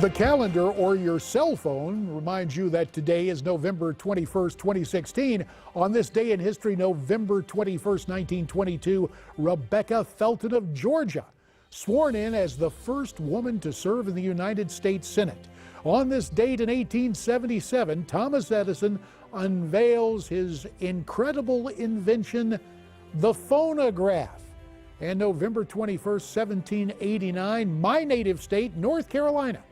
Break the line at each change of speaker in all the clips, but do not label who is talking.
The calendar or your cell phone reminds you that today is November 21st, 2016. On this day in history, November 21st, 1922, Rebecca Felton of Georgia, sworn in as the first woman to serve in the United States Senate. On this date in 1877, Thomas Edison unveils his incredible invention, the phonograph. And November 21st, 1789, my native state, North Carolina,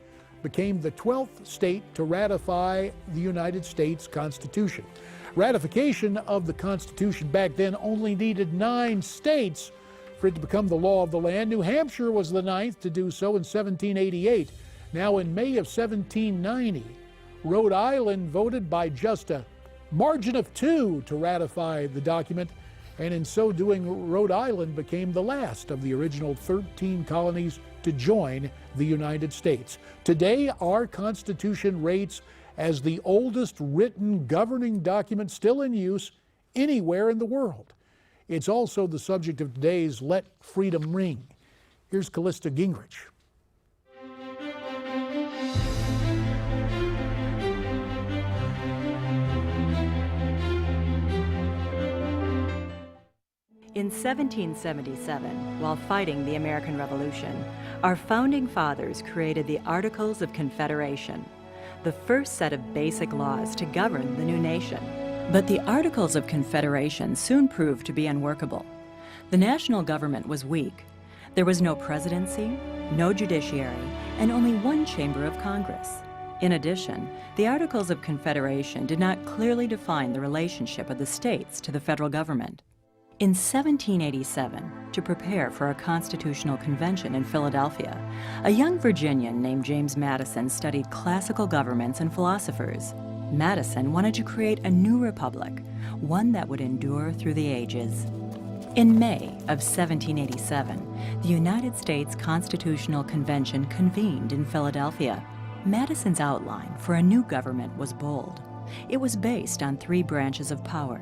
became the 12th state to ratify the United States Constitution. Ratification of the Constitution back then only needed 9 states for it to become the law of the land. New Hampshire was the 9th to do so in 1788. Now in May of 1790, Rhode Island voted by just a margin of 2 to ratify the document, and in so doing, Rhode Island became the last of the original 13 colonies to join the United States. Today, our Constitution rates as the oldest written governing document still in use anywhere in the world. It's also the subject of today's Let Freedom Ring. Here's Callista Gingrich.
In 1777, while fighting the American Revolution, our founding fathers created the Articles of Confederation, the first set of basic laws to govern the new nation. But the Articles of Confederation soon proved to be unworkable. The national government was weak. There was no presidency, no judiciary, and only one chamber of Congress. In addition, the Articles of Confederation did not clearly define the relationship of the states to the federal government. In 1787, to prepare for a constitutional convention in Philadelphia, a young Virginian named James Madison studied classical governments and philosophers. Madison wanted to create a new republic, one that would endure through the ages. In May of 1787, the United States Constitutional Convention convened in Philadelphia. Madison's outline for a new government was bold. It was based on 3 branches of power: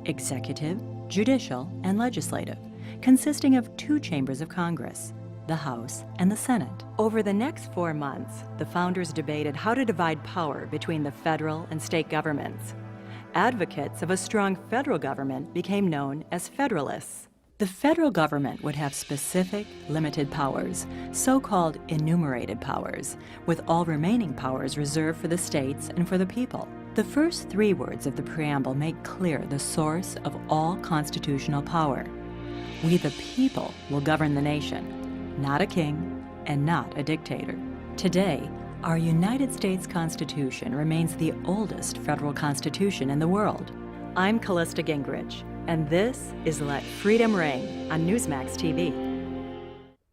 executive, judicial, and legislative, consisting of 2 chambers of Congress, the House and the Senate. Over the next 4 months, the founders debated how to divide power between the federal and state governments. Advocates of a strong federal government became known as Federalists. The federal government would have specific, limited powers, so-called enumerated powers, with all remaining powers reserved for the states and for the people. The first 3 words of the preamble make clear the source of all constitutional power. We the people will govern the nation, not a king and not a dictator. Today, our United States Constitution remains the oldest federal constitution in the world. I'm Callista Gingrich, and this is Let Freedom Ring on Newsmax TV.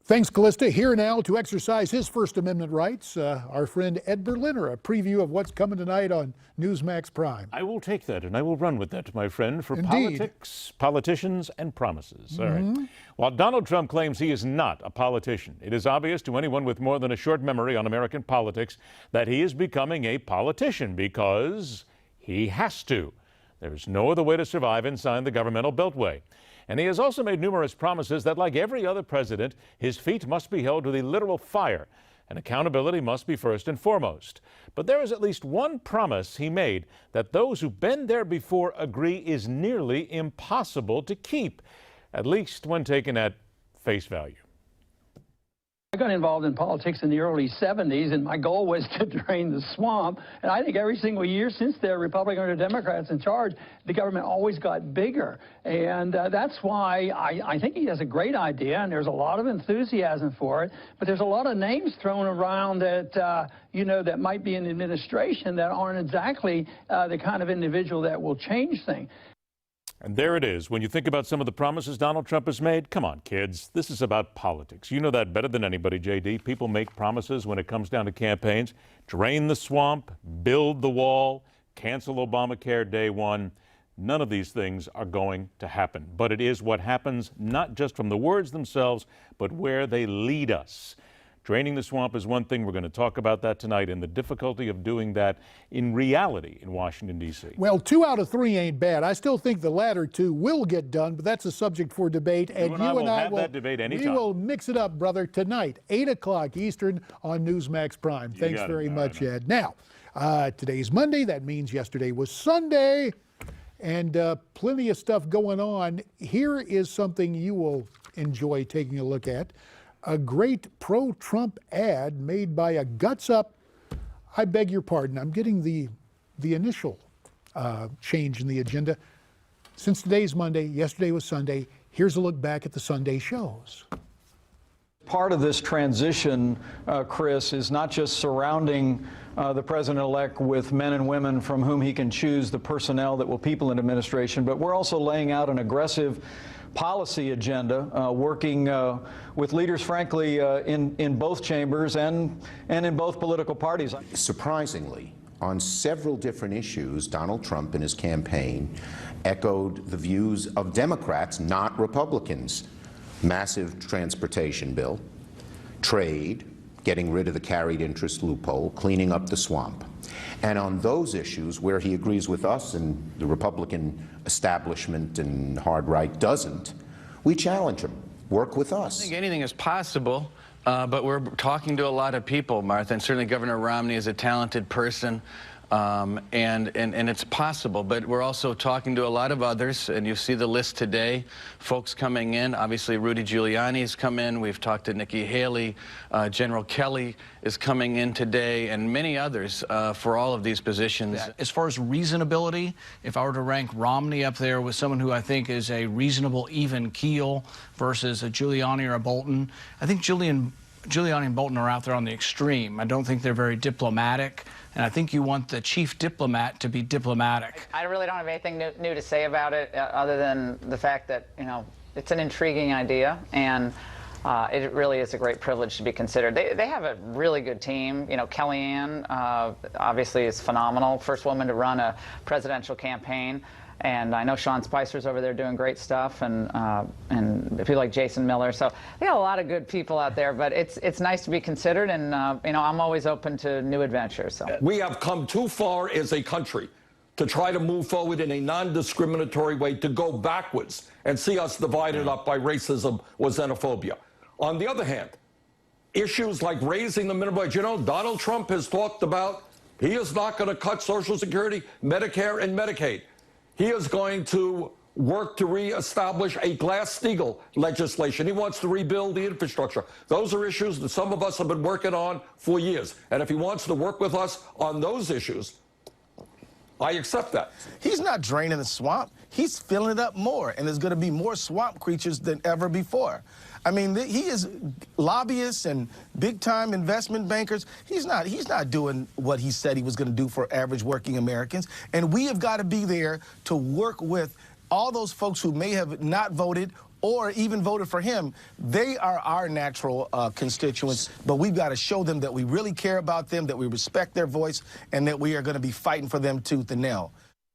Thanks, Callista. Here now to exercise his First Amendment rights, our friend Ed Berliner, a preview of what's coming tonight on Newsmax Prime.
I will take that and I will run with that, my friend, for
Indeed.
politics, politicians, and promises. All right. While Donald Trump claims he is not a politician, it is obvious to anyone with more than a short memory on American politics that he is becoming a politician because he has to. There's no other way to survive inside the governmental beltway. And he has also made numerous promises that, like every other president, his feet must be held to the literal fire, and accountability must be first and foremost. But there is at least one promise he made that those who've been there before agree is nearly impossible to keep, at least when taken at face value.
I got involved in politics in the early 70s, and my goal was to drain the swamp. And I think every single year since they're Republican or Democrats in charge, the government always got bigger. And that's why I think he has a great idea, and there's a lot of enthusiasm for it. But there's a lot of names thrown around that, that might be in the administration that aren't exactly the kind of individual that will change things.
And there it is. When you think about some of the promises Donald Trump has made, come on, kids, this is about politics. You know that better than anybody, JD. People make promises when it comes down to campaigns. Drain the swamp, build the wall, cancel Obamacare day one. None of these things are going to happen. But it is what happens, not just from the words themselves, but where they lead us. Draining the swamp is one thing. We're going to talk about that tonight and the difficulty of doing that in reality in Washington, D.C.
Well, 2 out of 3 ain't bad. I still think the latter 2 will get done, but that's a subject for debate.
You and I will have that debate anytime.
We will mix it up, brother, tonight, 8 o'clock Eastern on Newsmax Prime. Thanks very much, Ed. Now, today's Monday. That means yesterday was Sunday, and plenty of stuff going on. Here is something you will enjoy taking a look at. A great pro-Trump ad made by a Guts Up. I beg your pardon, I'm getting the initial change in the agenda. Since today's Monday, yesterday was Sunday, here's a look back at the Sunday shows.
Part of this transition, Chris, is not just surrounding the president-elect with men and women from whom he can choose the personnel that will people in administration, but we're also laying out an aggressive policy agenda, working with leaders, frankly, in both chambers and in both political parties.
Surprisingly, on several different issues, Donald Trump in his campaign echoed the views of Democrats, not Republicans. Massive transportation bill, trade, getting rid of the carried interest loophole, cleaning up the swamp. And on those issues where he agrees with us and the Republican establishment and hard right doesn't, we challenge him. Work with us.
I think anything is possible, but we're talking to a lot of people, Martha, and certainly Governor Romney is a talented person. And it's possible, but we're also talking to a lot of others, and you see the list today, folks coming in. Obviously, Rudy Giuliani's come in. We've talked to Nikki Haley. General Kelly is coming in today, and many others for all of these positions.
As far as reasonability, if I were to rank Romney up there with someone who I think is a reasonable, even keel versus a Giuliani or a Bolton, I think Giuliani and Bolton are out there on the extreme. I don't think they're very diplomatic, and I think you want the chief diplomat to be diplomatic.
I really don't have anything new to say about it other than the fact that, you know, it's an intriguing idea, and it really is a great privilege to be considered. They have a really good team. You know, Kellyanne obviously is phenomenal. First woman to run a presidential campaign. And I know Sean Spicer's over there doing great stuff, and people like Jason Miller. So they got a lot of good people out there, but it's nice to be considered, and you know, I'm always open to new adventures. So
we have come too far as a country to try to move forward in a non-discriminatory way, to go backwards and see us divided up by racism or xenophobia. On the other hand, issues like raising the minimum wage, you know, Donald Trump has talked about he is not going to cut Social Security, Medicare, and Medicaid. He is going to work to reestablish a Glass-Steagall legislation. He wants to rebuild the infrastructure. Those are issues that some of us have been working on for years. And if he wants to work with us on those issues, I accept that.
He's not draining the swamp. He's filling it up more, and there's going to be more swamp creatures than ever before. I mean, he is lobbyists and big-time investment bankers. He's not doing what he said he was going to do for average working Americans. And we have got to be there to work with all those folks who may have not voted or even voted for him. They are our natural constituents, but we've got to show them that we really care about them, that we respect their voice, and that we are going to be fighting for them tooth and nail.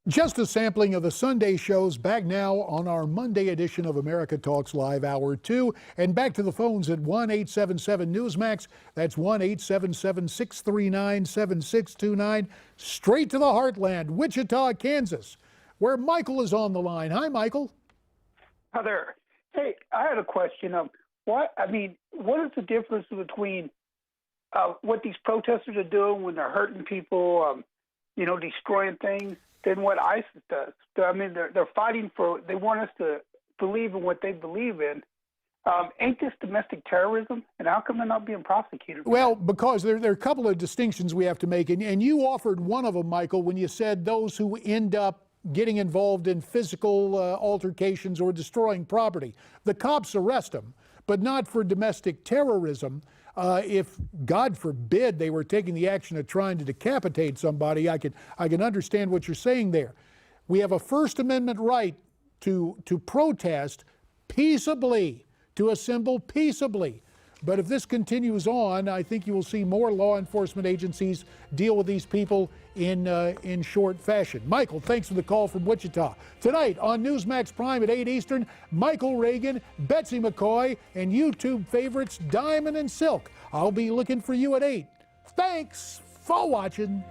Just a sampling of the Sunday shows, back now on our Monday edition of America Talks Live Hour 2. And back to the phones at 1-877-NEWSMAX. That's 1-877-639-7629. Straight to the heartland, Wichita, Kansas, where Michael is on the line. Hi, Michael.
Hi there. Hey, I had a question. What is the difference between what these protesters are doing when they're hurting people, destroying things, than what ISIS does? I mean, they're fighting for, they want us to believe in what they believe in. Ain't this domestic terrorism? And how come they're not being prosecuted?
Well, because there are a couple of distinctions we have to make. And you offered one of them, Michael, when you said those who end up getting involved in physical altercations or destroying property. The cops arrest them, but not for domestic terrorism. If, God forbid, they were taking the action of trying to decapitate somebody, I can understand what you're saying there. We have a First Amendment right to protest peaceably, to assemble peaceably. But if this continues on, I think you will see more law enforcement agencies deal with these people in short fashion. Michael, thanks for the call from Wichita. Tonight on Newsmax Prime at 8 Eastern, Michael Reagan, Betsy McCoy, and YouTube favorites Diamond and Silk. I'll be looking for you at 8. Thanks for watching.